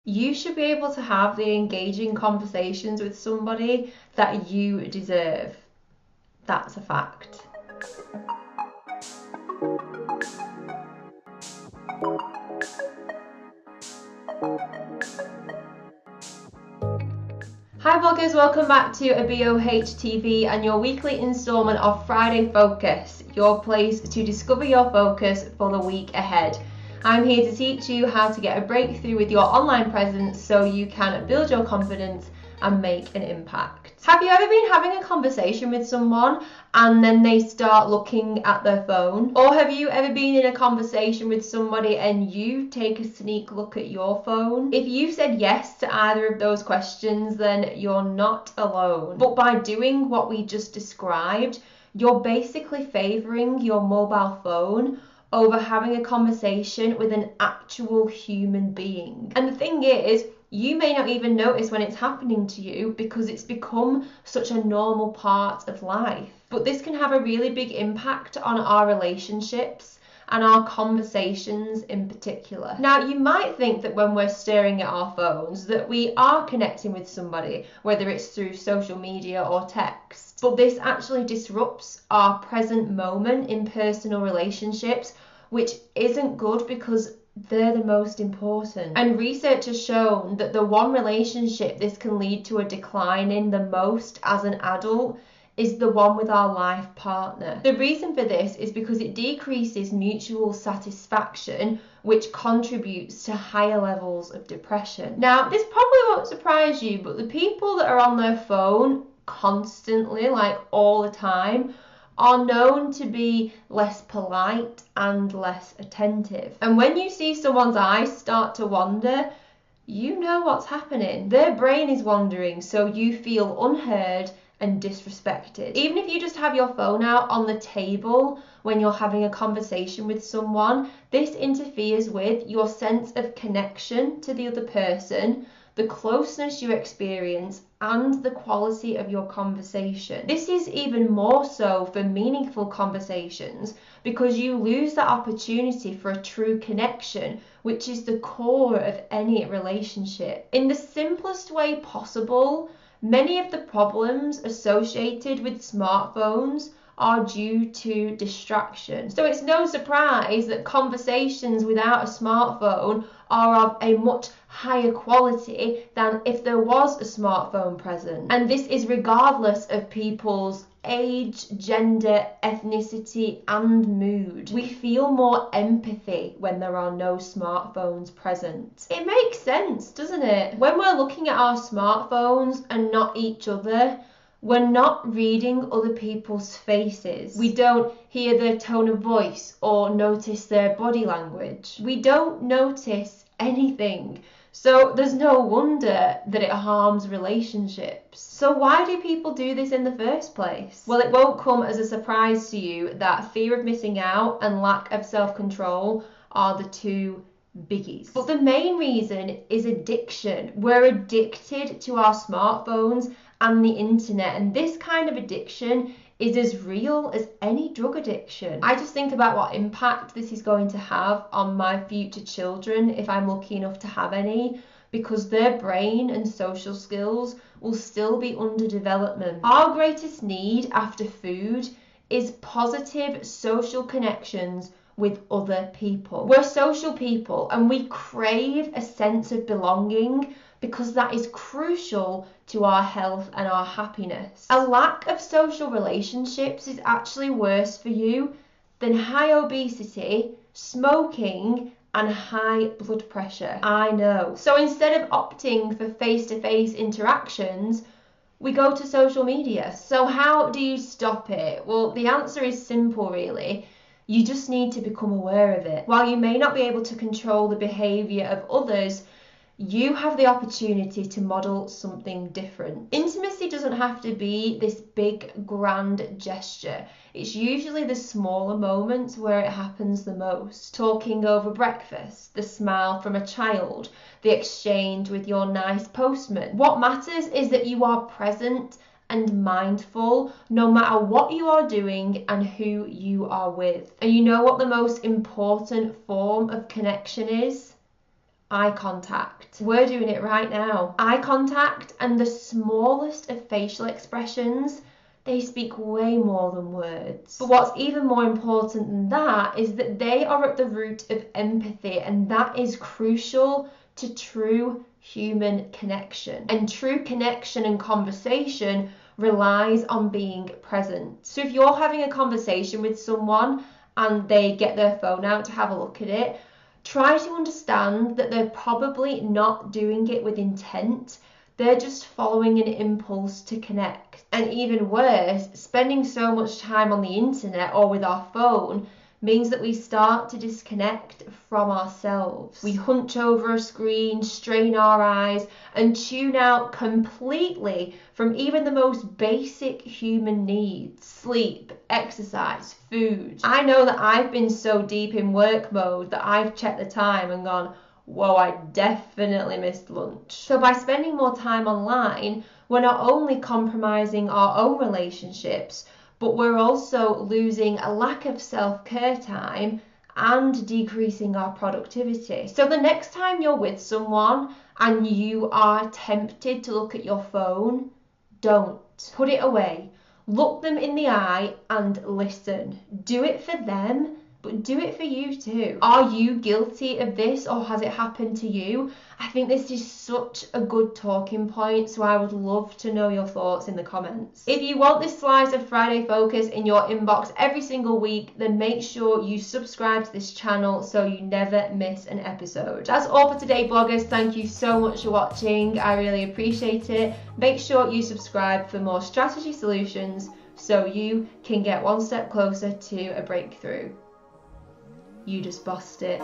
You should be able to have the engaging conversations with somebody that you deserve. That's a fact. Hi bloggers, welcome back to a BOH TV and your weekly instalment of Friday Focus, your place to discover your focus for the week ahead. I'm here to teach you how to get a breakthrough with your online presence so you can build your confidence and make an impact. Have you ever been having a conversation with someone and then they start looking at their phone? Or have you ever been in a conversation with somebody and you take a sneak look at your phone? If you said yes to either of those questions, then you're not alone. But by doing what we just described, you're basically favouring your mobile phone over having a conversation with an actual human being. And the thing is, you may not even notice when it's happening to you because it's become such a normal part of life. But this can have a really big impact on our relationships and our conversations in particular. Now, you might think that when we're staring at our phones that we are connecting with somebody, whether it's through social media or text. But this actually disrupts our present moment in personal relationships, which isn't good because they're the most important. And research has shown that the one relationship this can lead to a decline in the most as an adult is the one with our life partner. The reason for this is because it decreases mutual satisfaction, which contributes to higher levels of depression. Now, this probably won't surprise you, but the people that are on their phone constantly, like all the time, are known to be less polite and less attentive. And when you see someone's eyes start to wander, you know what's happening. Their brain is wandering, so you feel unheard and disrespected. Even if you just have your phone out on the table when you're having a conversation with someone, this interferes with your sense of connection to the other person, the closeness you experience, and the quality of your conversation. This is even more so for meaningful conversations because you lose that opportunity for a true connection, which is the core of any relationship. In the simplest way possible, many of the problems associated with smartphones are due to distraction. So it's no surprise that conversations without a smartphone are of a much higher quality than if there was a smartphone present. And this is regardless of people's age, gender, ethnicity, and mood. We feel more empathy when there are no smartphones present. It makes sense, doesn't it? When we're looking at our smartphones and not each other, we're not reading other people's faces. We don't hear their tone of voice or notice their body language. We don't notice anything. So there's no wonder that it harms relationships. So why do people do this in the first place? Well, it won't come as a surprise to you that fear of missing out and lack of self-control are the two biggies. But the main reason is addiction. We're addicted to our smartphones and the internet, and this kind of addiction is as real as any drug addiction. I just think about what impact this is going to have on my future children if I'm lucky enough to have any, because their brain and social skills will still be under development. Our greatest need after food is positive social connections with other people. We're social people and we crave a sense of belonging because that is crucial to our health and our happiness. A lack of social relationships is actually worse for you than high obesity, smoking, and high blood pressure. I know. So instead of opting for face-to-face interactions, we go to social media. So how do you stop it? Well, the answer is simple, really. You just need to become aware of it. While you may not be able to control the behaviour of others, you have the opportunity to model something different. Intimacy doesn't have to be this big, grand gesture. It's usually the smaller moments where it happens the most. Talking over breakfast, the smile from a child, the exchange with your nice postman. What matters is that you are present and mindful no matter what you are doing and who you are with. And you know what the most important form of connection is? eye contact. We're doing it right now. Eye contact and the smallest of facial expressions, they speak way more than words. But what's even more important than that is that they are at the root of empathy, and that is crucial to true human connection. And true connection and conversation relies on being present. So if you're having a conversation with someone and they get their phone out to have a look at it, try to understand that they're probably not doing it with intent. They're just following an impulse to connect. And even worse, spending so much time on the internet or with our phone means that we start to disconnect from ourselves. We hunch over a screen, strain our eyes, and tune out completely from even the most basic human needs: sleep, exercise, food. I know that I've been so deep in work mode that I've checked the time and gone, whoa, I definitely missed lunch. So by spending more time online, we're not only compromising our own relationships, but we're also losing a lack of self-care time and decreasing our productivity. So the next time you're with someone and you are tempted to look at your phone, don't. Put it away. Look them in the eye and listen. Do it for them, but do it for you too. Are you guilty of this, or has it happened to you? I think this is such a good talking point, so I would love to know your thoughts in the comments. If you want this slice of Friday Focus in your inbox every single week, then make sure you subscribe to this channel so you never miss an episode. That's all for today, bloggers. Thank you so much for watching. I really appreciate it. Make sure you subscribe for more strategy solutions so you can get one step closer to a breakthrough. You just bossed it.